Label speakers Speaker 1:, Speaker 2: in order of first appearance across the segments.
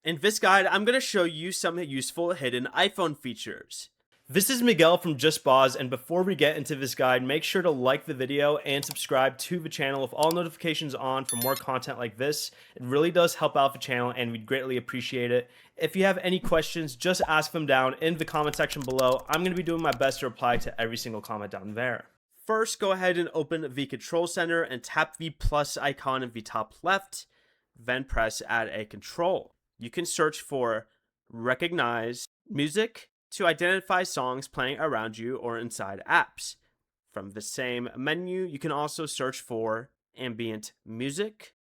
Speaker 1: In this guide, I'm going to show you some useful hidden iPhone features. This is Miguel from Just Boz, and before we get into this guide, make sure to like the video and subscribe to the channel with all notifications on for more content like this. It really does help out the channel and we'd greatly appreciate it. If you have any questions, just ask them down in the comment section below. I'm going to be doing my best to reply to every single comment down there. First, go ahead and open the Control Center and tap the plus icon in the top left, then press Add a Control. You can search for Recognize Music to identify songs playing around you or inside apps. From the same menu, you can also search for Ambient Music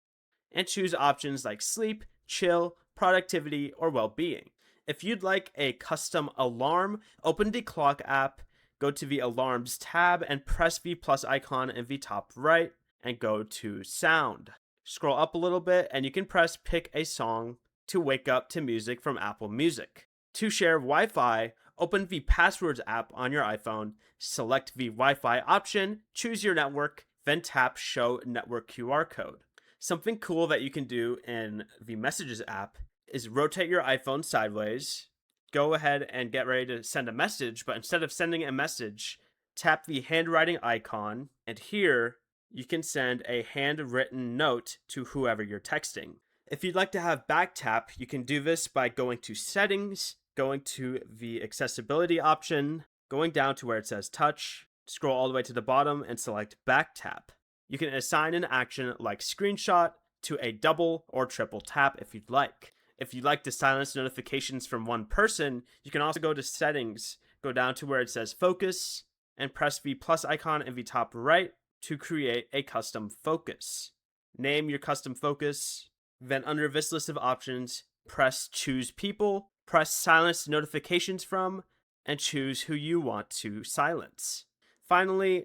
Speaker 1: and choose options like Sleep, Chill, Productivity, or Well-being. If you'd like a custom alarm, open the Clock app, go to the Alarms tab, and press the plus icon in the top right, and go to Sound. Scroll up a little bit, and you can press Pick a Song to wake up to music from Apple Music. To share Wi-Fi, open the Passwords app on your iPhone, select the Wi-Fi option, choose your network, then tap Show Network QR Code. Something cool that you can do in the Messages app is rotate your iPhone sideways, go ahead and get ready to send a message, but instead of sending a message, tap the handwriting icon, and here you can send a handwritten note to whoever you're texting. If you'd like to have back tap, you can do this by going to Settings, going to the Accessibility option, going down to where it says Touch, scroll all the way to the bottom and select back tap. You can assign an action like Screenshot to a double or triple tap if you'd like. If you'd like to silence notifications from one person, you can also go to Settings, go down to where it says Focus, and press the plus icon in the top right to create a custom focus. Name your custom focus. Then under this list of options, press Choose People, press Silence Notifications From, and choose who you want to silence. Finally,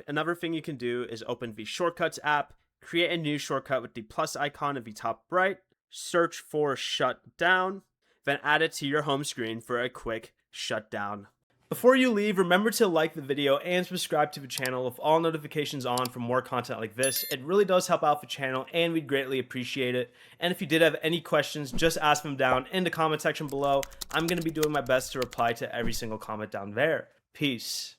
Speaker 1: another thing you can do is open the Shortcuts app, create a new shortcut with the plus icon in the top right, search for Shut Down, then add it to your home screen for a quick shutdown. Before you leave, remember to like the video and subscribe to the channel with all notifications on for more content like this. It really does help out the channel and we'd greatly appreciate it. And if you did have any questions, just ask them down in the comment section below. I'm going to be doing my best to reply to every single comment down there. Peace.